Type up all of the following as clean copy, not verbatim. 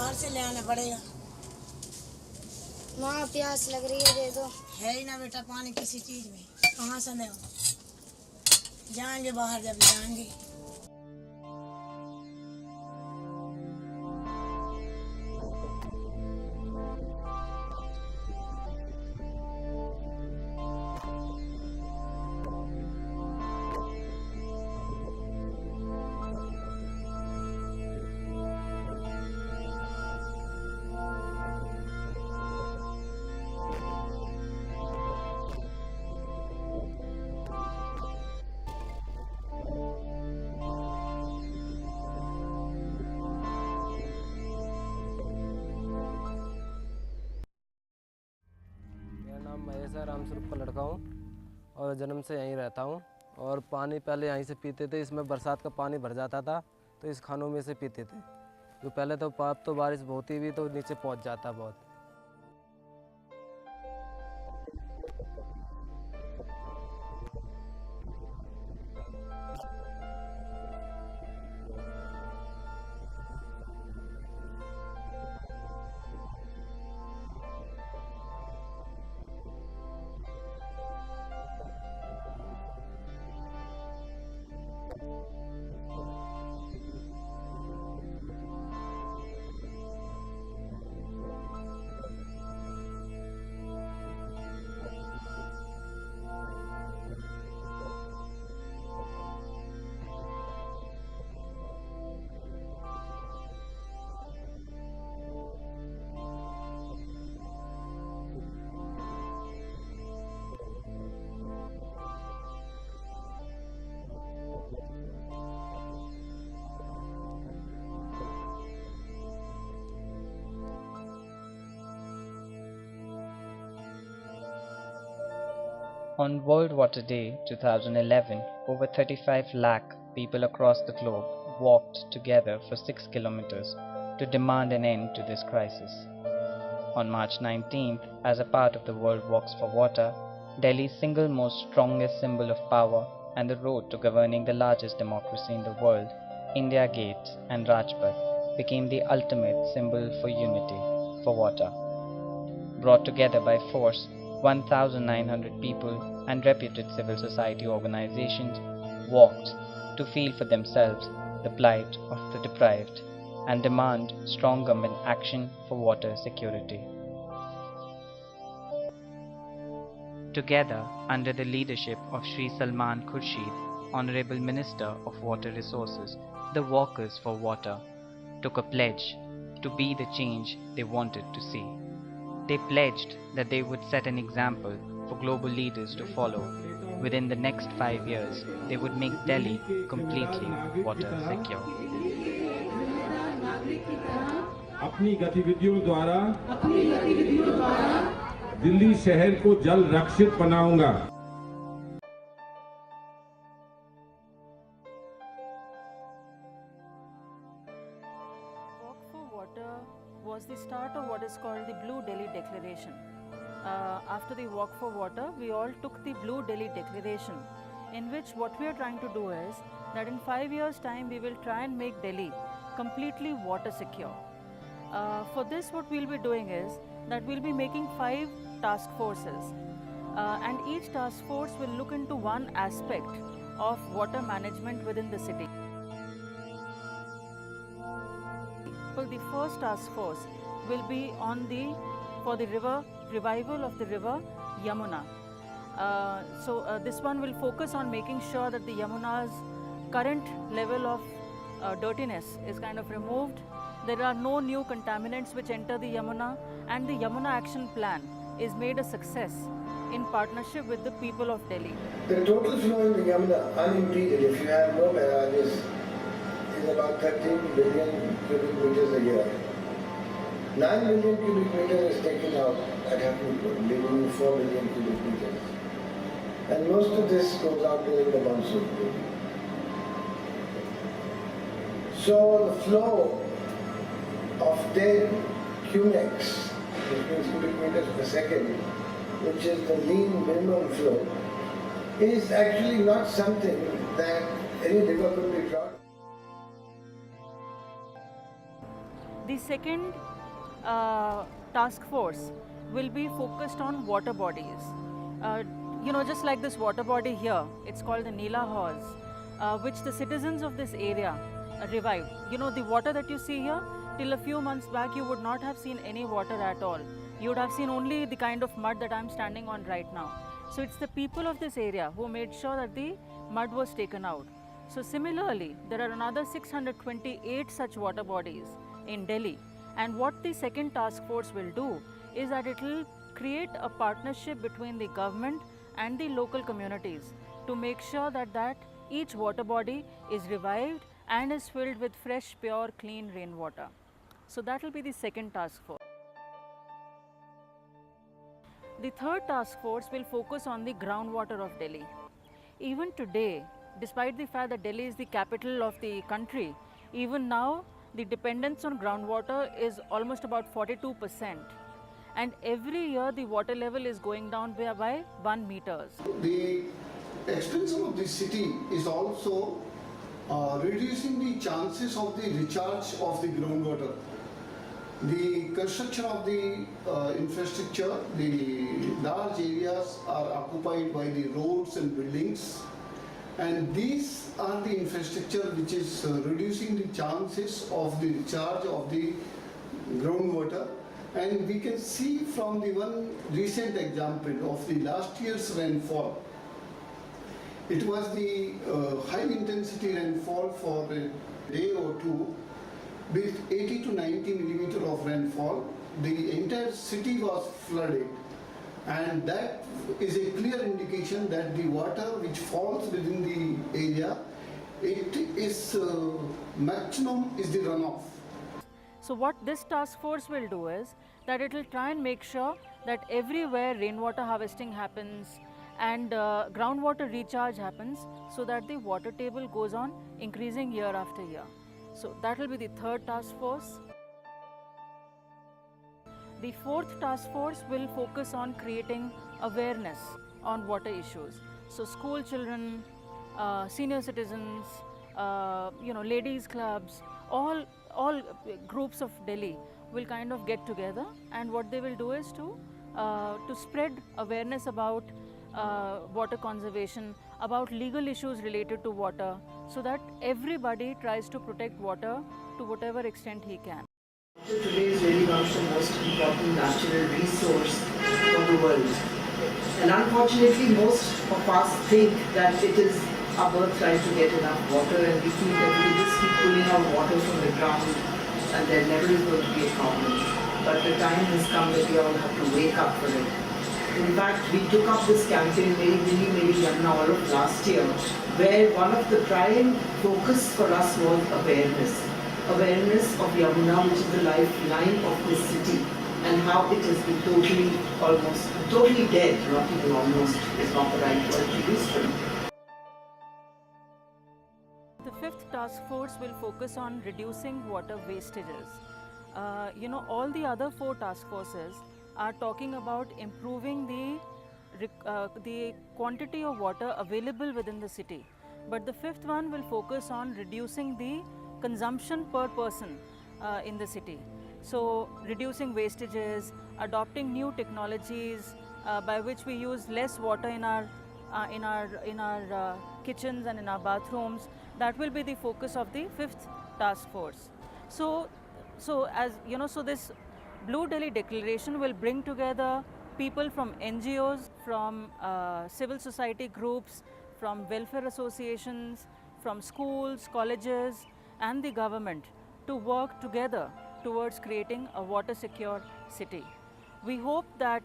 बाहर से ले आना पड़ेगा। माँ प्यास लग रही है, दे दो। है ही ना बेटा पानी किसी चीज में, कहाँ से दे? जाएंगे बाहर जब जाएंगे। मैं ऐसा राम स्वरूप का लड़का हूँ और जन्म से यहीं रहता हूँ। और पानी पहले यहीं से पीते थे। इसमें बरसात का पानी भर जाता था तो इस खानों में से पीते थे। जो पहले तो पाप तो बारिश बहुत ही हुई तो नीचे पहुँच जाता बहुत। On World Water Day 2011, over 35 lakh people across the globe walked together for 6 kilometers to demand an end to this crisis. On March 19th, as a part of the World Walks for Water, Delhi's single most strongest symbol of power and the road to governing the largest democracy in the world, India Gate and Rajpath, became the ultimate symbol for unity, for water. Brought together by force, 1,900 people and reputed civil society organizations walked to feel for themselves the plight of the deprived and demand strong government action for water security. Together, under the leadership of Sri Salman Khurshid, Honorable Minister of Water Resources, the Walkers for Water took a pledge to be the change they wanted to see. They pledged that they would set an example for global leaders to follow. Within the next 5 years, they would make Delhi completely water secure. अपनी गतिविधियों द्वारा दिल्ली शहर को जल रक्षित बनाऊंगा। Walk for Water was the start of what is called the Blue Delhi Declaration. After the Walk for Water, we all took the Blue Delhi Declaration, in which what we are trying to do is that in 5 years' time we will try and make Delhi completely water secure. For this, what we'll be doing is that we'll be making 5 task forces, and each task force will look into one aspect of water management within the city. Well, the first task force will be on for the revival of the river Yamuna. This one will focus on making sure that the Yamuna's current level of dirtiness is kind of removed. There are no new contaminants which enter the Yamuna, and the Yamuna action plan is made a success in partnership with the people of Delhi. The total flow in the Yamuna, unimpeded, if you have no barrages, is about 13 billion cubic meters a year. 9 billion cubic meters is taken out at Hamilpur, leaving 4 billion cubic meters. And most of this goes out during the monsoon period. So the flow of 10 cumecs, which means cubic meters per second, which is the mean minimum flow, is actually not something that any river could be drawn. The second task force will be focused on water bodies. Just like this water body here, it's called the Neela Haus, which the citizens of this area revived. The water that you see here, till a few months back, you would not have seen any water at all. You would have seen only the kind of mud that I'm standing on right now. So it's the people of this area who made sure that the mud was taken out. So similarly, there are another 628 such water bodies in Delhi. And what the second task force will do is that it will create a partnership between the government and the local communities to make sure that each water body is revived and is filled with fresh, pure, clean rainwater. So that will be the second task force. The third task force will focus on the groundwater of Delhi. Even today, despite the fact that Delhi is the capital of the country, even now the dependence on groundwater is almost about 42%. And every year the water level is going down by 1 meters. The extension of the city is also reducing the chances of the recharge of the groundwater. The construction of the infrastructure, the large areas are occupied by the roads and buildings, and these are the infrastructure which is reducing the chances of the recharge of the groundwater. And we can see from the one recent example of the last year's rainfall. It was the high intensity rainfall for a day or two with 80 to 90 millimeter of rainfall. The entire city was flooded, and that is a clear indication that the water which falls within the area, it is maximum is the runoff. So what this task force will do is that it will try and make sure that everywhere rainwater harvesting happens and groundwater recharge happens, so that the water table goes on increasing year after year. So that will be the third task force. The fourth task force will focus on creating awareness on water issues. So school children, senior citizens, ladies clubs, all groups of Delhi will kind of get together, and what they will do is to spread awareness about water conservation, about legal issues related to water, so that everybody tries to protect water to whatever extent he can. Today is really one of the most important natural resource for the world. And unfortunately, most of us think that it is our birthright to get enough water, and we think that we just keep pulling out water from the ground and there never is going to be a problem. But the time has come that we all have to wake up for it. In fact, we took up this campaign Meri Yamuna all of last year, where one of the prime focus for us was awareness. Awareness of Yamuna, which is the lifeline of this city, and how it has been totally dead, not even almost, is not the right word to use for it. The fifth task force will focus on reducing water wastages. All the other four task forces are talking about improving the quantity of water available within the city. But the fifth one will focus on reducing the consumption per person in the city. So reducing wastages, adopting new technologies by which we use less water in our kitchens and in our bathrooms. That will be the focus of the fifth task force. So this Blue Delhi Declaration will bring together people from NGOs, from civil society groups, from welfare associations, from schools, colleges, and the government to work together towards creating a water secure city. We hope that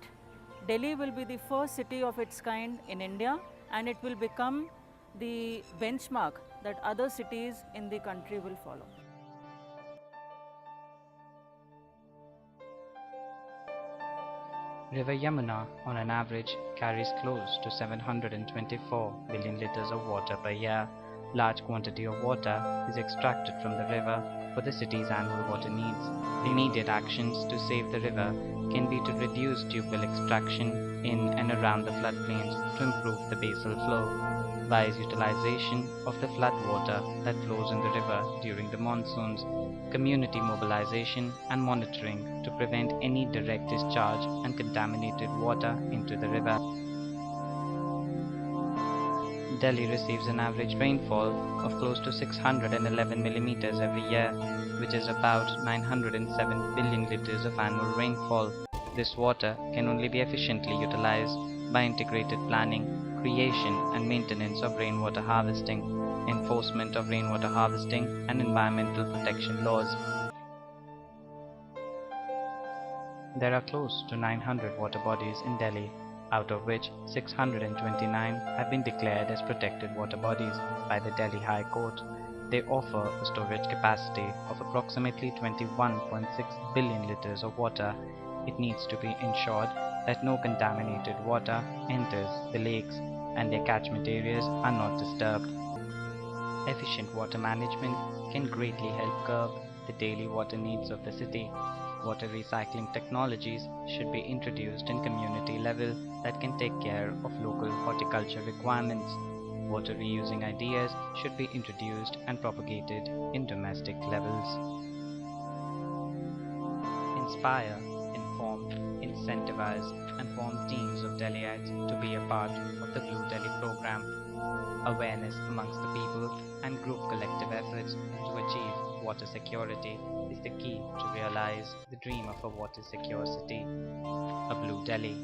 Delhi will be the first city of its kind in India, and it will become the benchmark that other cities in the country will follow. River Yamuna, on an average, carries close to 724 billion liters of water per year. Large quantity of water is extracted from the river for the city's annual water needs. Immediate actions to save the river can be to reduce tube well extraction in and around the floodplains to improve the basal flow. wise utilization of the flood water that flows in the river during the monsoons, community mobilization and monitoring to prevent any direct discharge and contaminated water into the river. Delhi receives an average rainfall of close to 611 millimeters every year, which is about 907 billion liters of annual rainfall. This water can only be efficiently utilized by integrated planning, creation and maintenance of rainwater harvesting, enforcement of rainwater harvesting and environmental protection laws. There are close to 900 water bodies in Delhi, out of which 629 have been declared as protected water bodies by the Delhi High Court. They offer a storage capacity of approximately 21.6 billion liters of water. It needs to be ensured that no contaminated water enters the lakes and their catchment areas are not disturbed. Efficient water management can greatly help curb the daily water needs of the city. Water recycling technologies should be introduced in community level that can take care of local horticulture requirements. Water reusing ideas should be introduced and propagated in domestic levels. Inspire, inform, incentivize and form teams of Delhiites to be a part of the Blue Delhi program. Awareness amongst the people and group collective efforts to achieve water security is the key to realize the dream of a water secure city, a Blue Delhi.